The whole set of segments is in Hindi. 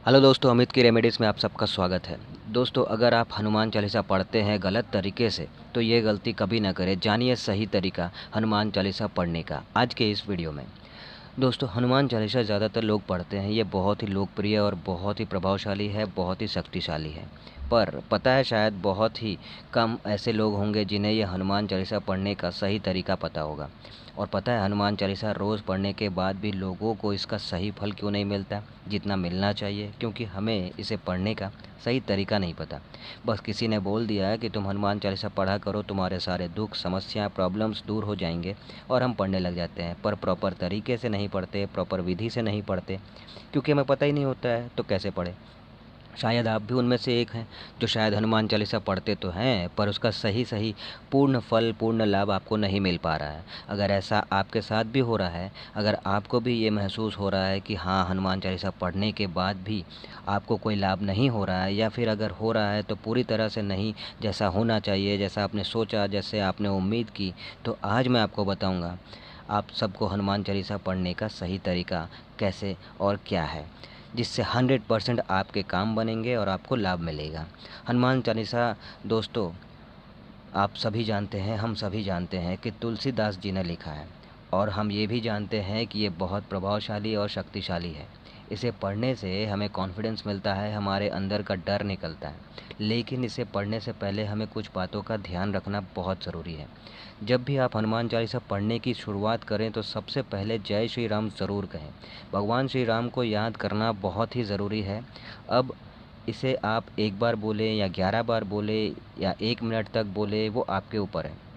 हेलो दोस्तों, अमित की रेमेडीज़ में आप सबका स्वागत है। दोस्तों, अगर आप हनुमान चालीसा पढ़ते हैं गलत तरीके से तो ये गलती कभी ना करें। जानिए सही तरीका हनुमान चालीसा पढ़ने का आज के इस वीडियो में। दोस्तों, हनुमान चालीसा ज़्यादातर लोग पढ़ते हैं। ये बहुत ही लोकप्रिय और बहुत ही प्रभावशाली है, बहुत ही शक्तिशाली है। पर पता है शायद बहुत ही कम ऐसे लोग होंगे जिन्हें ये हनुमान चालीसा पढ़ने का सही तरीका पता होगा। और पता है हनुमान चालीसा रोज़ पढ़ने के बाद भी लोगों को इसका सही फल क्यों नहीं मिलता जितना मिलना चाहिए? क्योंकि हमें इसे पढ़ने का सही तरीका नहीं पता। बस किसी ने बोल दिया है कि तुम हनुमान चालीसा पढ़ा करो, तुम्हारे सारे दुख समस्या प्रॉब्लम्स दूर हो जाएंगे, और हम पढ़ने लग जाते हैं। पर प्रॉपर तरीके से नहीं पढ़ते, प्रॉपर विधि से नहीं पढ़ते, क्योंकि हमें पता ही नहीं होता है तो कैसे पढ़े। शायद आप भी उनमें से एक हैं जो शायद हनुमान चालीसा पढ़ते तो हैं पर उसका सही सही पूर्ण फल पूर्ण लाभ आपको नहीं मिल पा रहा है। अगर ऐसा आपके साथ भी हो रहा है, अगर आपको भी ये महसूस हो रहा है कि हाँ, हनुमान चालीसा पढ़ने के बाद भी आपको कोई लाभ नहीं हो रहा है, या फिर अगर हो रहा है तो पूरी तरह से नहीं जैसा होना चाहिए, जैसा आपने सोचा, जैसे आपने उम्मीद की, तो आज मैं आपको बताऊँगा आप सबको हनुमान चालीसा पढ़ने का सही तरीका कैसे और क्या है, जिससे 100% आपके काम बनेंगे और आपको लाभ मिलेगा। हनुमान चालीसा दोस्तों, आप सभी जानते हैं, हम सभी जानते हैं कि तुलसीदास जी ने लिखा है, और हम ये भी जानते हैं कि ये बहुत प्रभावशाली और शक्तिशाली है। इसे पढ़ने से हमें कॉन्फिडेंस मिलता है, हमारे अंदर का डर निकलता है। लेकिन इसे पढ़ने से पहले हमें कुछ बातों का ध्यान रखना बहुत ज़रूरी है। जब भी आप हनुमान चालीसा पढ़ने की शुरुआत करें तो सबसे पहले जय श्री राम ज़रूर कहें। भगवान श्री राम को याद करना बहुत ही ज़रूरी है। अब इसे आप एक बार बोलें या 11 बार बोलें या 1 मिनट तक बोलें, वो आपके ऊपर है।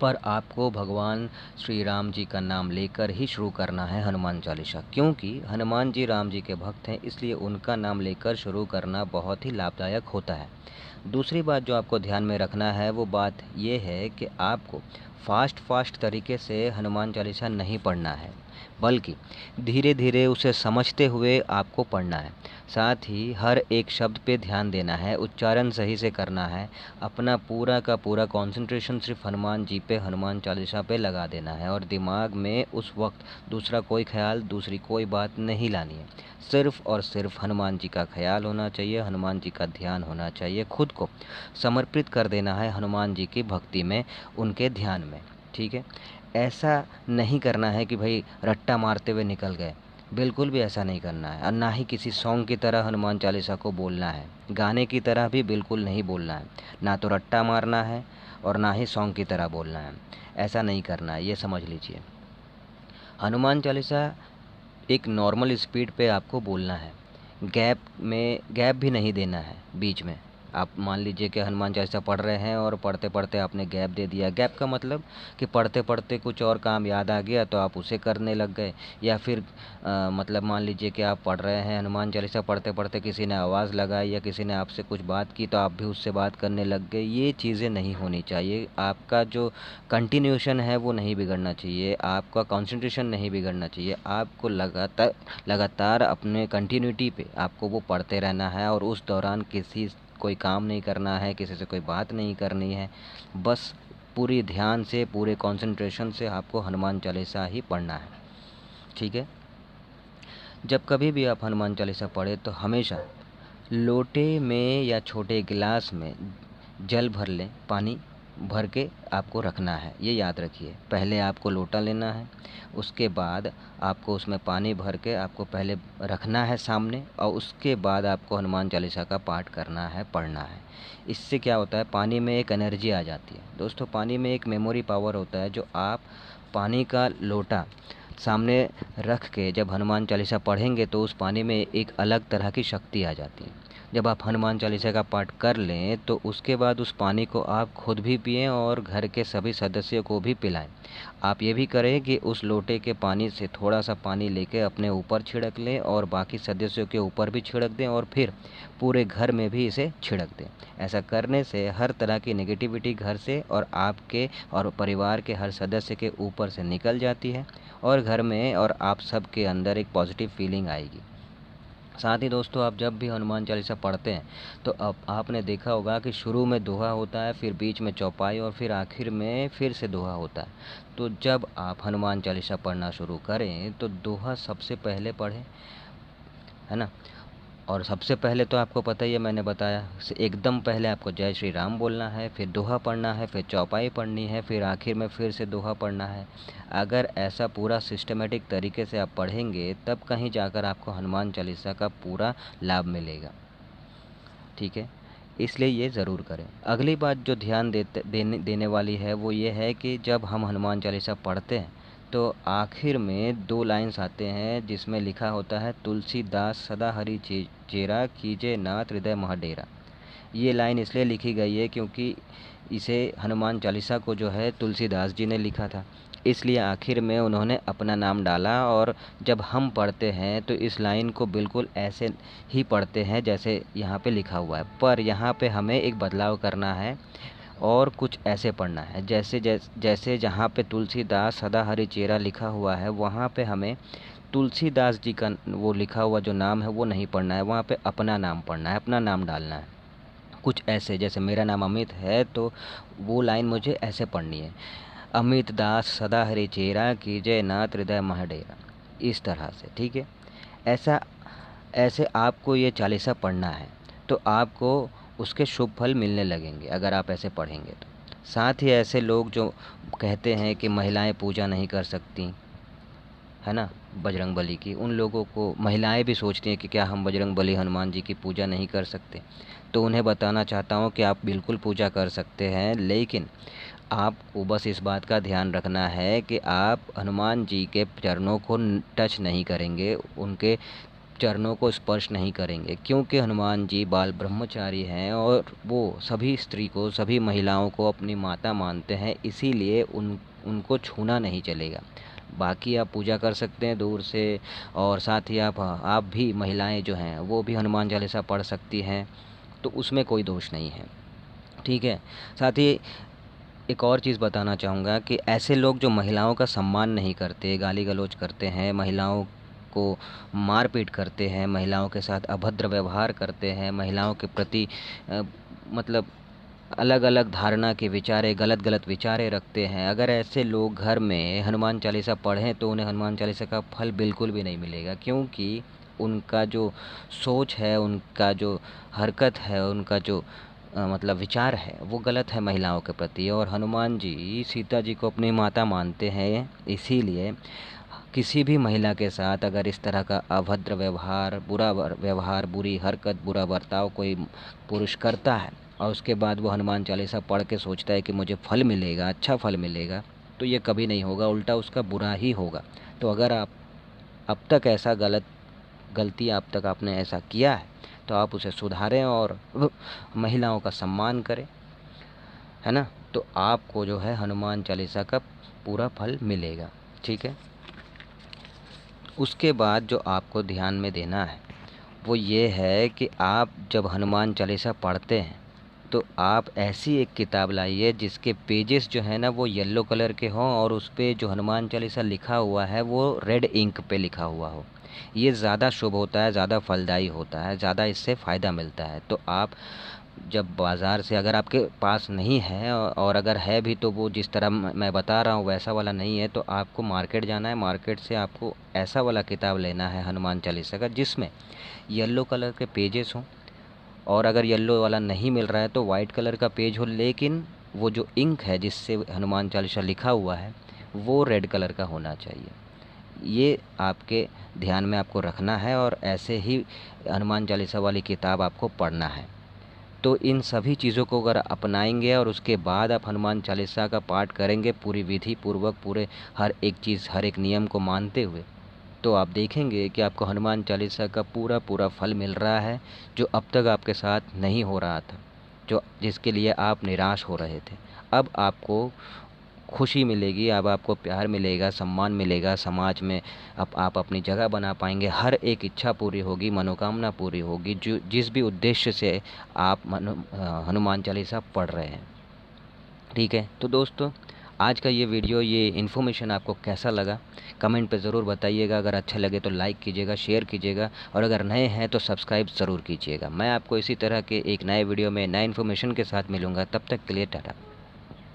पर आपको भगवान श्री राम जी का नाम लेकर ही शुरू करना है हनुमान चालीसा, क्योंकि हनुमान जी राम जी के भक्त हैं, इसलिए उनका नाम लेकर शुरू करना बहुत ही लाभदायक होता है। दूसरी बात जो आपको ध्यान में रखना है वो बात ये है कि आपको फास्ट तरीके से हनुमान चालीसा नहीं पढ़ना है, बल्कि धीरे धीरे उसे समझते हुए आपको पढ़ना है। साथ ही हर एक शब्द पे ध्यान देना है, उच्चारण सही से करना है। अपना पूरा का पूरा कंसंट्रेशन सिर्फ हनुमान जी पे, हनुमान चालीसा पे लगा देना है, और दिमाग में उस वक्त दूसरा कोई ख्याल, दूसरी कोई बात नहीं लानी है। सिर्फ और सिर्फ हनुमान जी का ख्याल होना चाहिए, हनुमान जी का ध्यान होना चाहिए। खुद को समर्पित कर देना है हनुमान जी की भक्ति में, उनके ध्यान में। ठीक है? ऐसा नहीं करना है कि भाई रट्टा मारते हुए निकल गए, बिल्कुल भी ऐसा नहीं करना है। और ना ही किसी सॉन्ग की तरह हनुमान चालीसा को बोलना है, गाने की तरह भी बिल्कुल नहीं बोलना है। ना तो रट्टा मारना है और ना ही सॉन्ग की तरह बोलना है। ऐसा नहीं करना है, ये समझ लीजिए। हनुमान चालीसा एक नॉर्मल स्पीड पे आपको बोलना है। गैप भी नहीं देना है बीच में। आप मान लीजिए कि हनुमान चालीसा पढ़ रहे हैं और पढ़ते पढ़ते आपने गैप दे दिया। गैप का मतलब कि पढ़ते पढ़ते कुछ और काम याद आ गया तो आप उसे करने लग गए, या फिर मतलब मान लीजिए कि आप पढ़ रहे हैं हनुमान चालीसा, पढ़ते पढ़ते किसी ने आवाज़ लगाई या किसी ने आपसे कुछ बात की तो आप भी उससे बात करने लग गए। ये चीज़ें नहीं होनी चाहिए। आपका जो कंटिन्यूशन है वो नहीं बिगड़ना चाहिए, आपका कंसंट्रेशन नहीं बिगड़ना चाहिए। आपको लगातार लगातार अपने कंटिन्यूटी पे आपको वो पढ़ते रहना है, और उस दौरान किसी कोई काम नहीं करना है, किसी से कोई बात नहीं करनी है। बस पूरी ध्यान से, पूरे कंसंट्रेशन से आपको हनुमान चालीसा ही पढ़ना है। ठीक है? जब कभी भी आप हनुमान चालीसा पढ़े तो हमेशा लोटे में या छोटे गिलास में जल भर लें, पानी भर के आपको रखना है। ये याद रखिए, पहले आपको लोटा लेना है, उसके बाद आपको उसमें पानी भर के आपको पहले रखना है सामने, और उसके बाद आपको हनुमान चालीसा का पाठ करना है, पढ़ना है। इससे क्या होता है, पानी में एक एनर्जी आ जाती है। दोस्तों, पानी में एक मेमोरी पावर होता है, जो आप पानी का लोटा सामने रख के जब हनुमान चालीसा पढ़ेंगे तो उस पानी में एक अलग तरह की शक्ति आ जाती है। जब आप हनुमान चालीसा का पाठ कर लें तो उसके बाद उस पानी को आप खुद भी पिएं और घर के सभी सदस्यों को भी पिलाएं। आप ये भी करें कि उस लोटे के पानी से थोड़ा सा पानी लेके अपने ऊपर छिड़क लें और बाकी सदस्यों के ऊपर भी छिड़क दें, और फिर पूरे घर में भी इसे छिड़क दें। ऐसा करने से हर तरह की नेगेटिविटी घर से और आपके और परिवार के हर सदस्य के ऊपर से निकल जाती है, और घर में और आप सबके अंदर एक पॉजिटिव फीलिंग आएगी। साथ ही दोस्तों, आप जब भी हनुमान चालीसा पढ़ते हैं तो अब आपने देखा होगा कि शुरू में दोहा होता है, फिर बीच में चौपाई, और फिर आखिर में फिर से दोहा होता है। तो जब आप हनुमान चालीसा पढ़ना शुरू करें तो दोहा सबसे पहले पढ़ें, है ना? और सबसे पहले तो आपको पता ही है, मैंने बताया एकदम पहले आपको जय श्री राम बोलना है, फिर दोहा पढ़ना है, फिर चौपाई पढ़नी है, फिर आखिर में फिर से दोहा पढ़ना है। अगर ऐसा पूरा सिस्टमेटिक तरीके से आप पढ़ेंगे तब कहीं जाकर आपको हनुमान चालीसा का पूरा लाभ मिलेगा। ठीक है, इसलिए ये ज़रूर करें। अगली बात जो ध्यान देने वाली है वो ये है कि जब हम हनुमान चालीसा पढ़ते हैं तो आखिर में 2 लाइन्स आते हैं जिसमें लिखा होता है तुलसीदास सदा हरि चेरा कीजे नाथ हृदय मह डेरा। ये लाइन इसलिए लिखी गई है क्योंकि इसे हनुमान चालीसा को जो है तुलसीदास जी ने लिखा था, इसलिए आखिर में उन्होंने अपना नाम डाला। और जब हम पढ़ते हैं तो इस लाइन को बिल्कुल ऐसे ही पढ़ते हैं जैसे यहाँ पे लिखा हुआ है, पर यहाँ पे हमें एक बदलाव करना है और कुछ ऐसे पढ़ना है जैसे जहाँ पे तुलसीदास सदा हरि चेरा लिखा हुआ है वहाँ पे हमें तुलसीदास जी का वो लिखा हुआ जो नाम है वो नहीं पढ़ना है, वहाँ पे अपना नाम पढ़ना है, अपना नाम डालना है। कुछ ऐसे जैसे मेरा नाम अमित है तो वो लाइन मुझे ऐसे पढ़नी है, अमित दास सदा हरि चेरा कीजय नाथ हृदय मह डेरा, इस तरह से। ठीक है, ऐसे आपको ये चालीसा पढ़ना है तो आपको उसके शुभ फल मिलने लगेंगे अगर आप ऐसे पढ़ेंगे तो। साथ ही ऐसे लोग जो कहते हैं कि महिलाएं पूजा नहीं कर सकती, है ना, बजरंग बली की, उन लोगों को महिलाएं भी सोचती हैं कि क्या हम बजरंग बली हनुमान जी की पूजा नहीं कर सकते, तो उन्हें बताना चाहता हूँ कि आप बिल्कुल पूजा कर सकते हैं, लेकिन आपको बस इस बात का ध्यान रखना है कि आप हनुमान जी के चरणों को टच नहीं करेंगे, उनके चरणों को स्पर्श नहीं करेंगे, क्योंकि हनुमान जी बाल ब्रह्मचारी हैं और वो सभी स्त्री को, सभी महिलाओं को अपनी माता मानते हैं, इसीलिए उनको छूना नहीं चलेगा। बाकी आप पूजा कर सकते हैं दूर से, और साथ ही आप भी महिलाएं जो हैं वो भी हनुमान चालीसा पढ़ सकती हैं, तो उसमें कोई दोष नहीं है। ठीक है, साथ ही एक और चीज़ बताना चाहूँगा कि ऐसे लोग जो महिलाओं का सम्मान नहीं करते, गाली गलौज करते हैं, महिलाओं को मारपीट करते हैं, महिलाओं के साथ अभद्र व्यवहार करते हैं, महिलाओं के प्रति मतलब अलग अलग धारणा के विचारे, गलत गलत विचारे रखते हैं, अगर ऐसे लोग घर में हनुमान चालीसा पढ़ें तो उन्हें हनुमान चालीसा का फल बिल्कुल भी नहीं मिलेगा, क्योंकि उनका जो सोच है, उनका जो हरकत है, उनका जो मतलब विचार है वो गलत है महिलाओं के प्रति। और हनुमान जी सीता जी को अपनी माता मानते हैं, इसीलिए किसी भी महिला के साथ अगर इस तरह का अभद्र व्यवहार, बुरा व्यवहार, बुरी हरकत, बुरा बर्ताव कोई पुरुष करता है और उसके बाद वो हनुमान चालीसा पढ़ के सोचता है कि मुझे फल मिलेगा, अच्छा फल मिलेगा, तो ये कभी नहीं होगा, उल्टा उसका बुरा ही होगा। तो अगर आप अब तक ऐसा गलती अब तक आपने ऐसा किया है तो आप उसे सुधारें और महिलाओं का सम्मान करें, है ना, तो आपको जो है हनुमान चालीसा का पूरा फल मिलेगा। ठीक है, उसके बाद जो आपको ध्यान में देना है वो ये है कि आप जब हनुमान चालीसा पढ़ते हैं तो आप ऐसी एक किताब लाइए जिसके पेजेस जो है ना वो येलो कलर के हों और उस पे जो हनुमान चालीसा लिखा हुआ है वो रेड इंक पे लिखा हुआ हो। ये ज़्यादा शुभ होता है, ज़्यादा फलदायी होता है, ज़्यादा इससे फ़ायदा मिलता है। तो आप जब बाज़ार से, अगर आपके पास नहीं है और अगर है भी तो वो जिस तरह मैं बता रहा हूँ वैसा वाला नहीं है, तो आपको मार्केट जाना है, मार्केट से आपको ऐसा वाला किताब लेना है हनुमान चालीसा का जिसमें येलो कलर के पेजेस हों, और अगर येलो वाला नहीं मिल रहा है तो वाइट कलर का पेज हो, लेकिन वो जो इंक है जिससे हनुमान चालीसा लिखा हुआ है वो रेड कलर का होना चाहिए। ये आपके ध्यान में आपको रखना है और ऐसे ही हनुमान चालीसा वाली किताब आपको पढ़ना है। तो इन सभी चीज़ों को अगर अपनाएंगे और उसके बाद आप हनुमान चालीसा का पाठ करेंगे पूरी विधि पूर्वक, पूरे हर एक चीज़, हर एक नियम को मानते हुए, तो आप देखेंगे कि आपको हनुमान चालीसा का पूरा फल मिल रहा है, जो अब तक आपके साथ नहीं हो रहा था, जिसके लिए आप निराश हो रहे थे। अब आपको खुशी मिलेगी, अब आपको प्यार मिलेगा, सम्मान मिलेगा समाज में, अब आप अपनी जगह बना पाएंगे, हर एक इच्छा पूरी होगी, मनोकामना पूरी होगी, जो जिस भी उद्देश्य से आप हनुमान चालीसा पढ़ रहे हैं। ठीक है, तो दोस्तों आज का ये वीडियो, ये इन्फॉर्मेशन आपको कैसा लगा कमेंट पे ज़रूर बताइएगा। अगर अच्छा लगे तो लाइक कीजिएगा, शेयर कीजिएगा, और अगर नए हैं तो सब्सक्राइब ज़रूर कीजिएगा। मैं आपको इसी तरह के एक नए वीडियो में नए इन्फॉर्मेशन के साथ मिलूँगा, तब तक के लिए टाटा।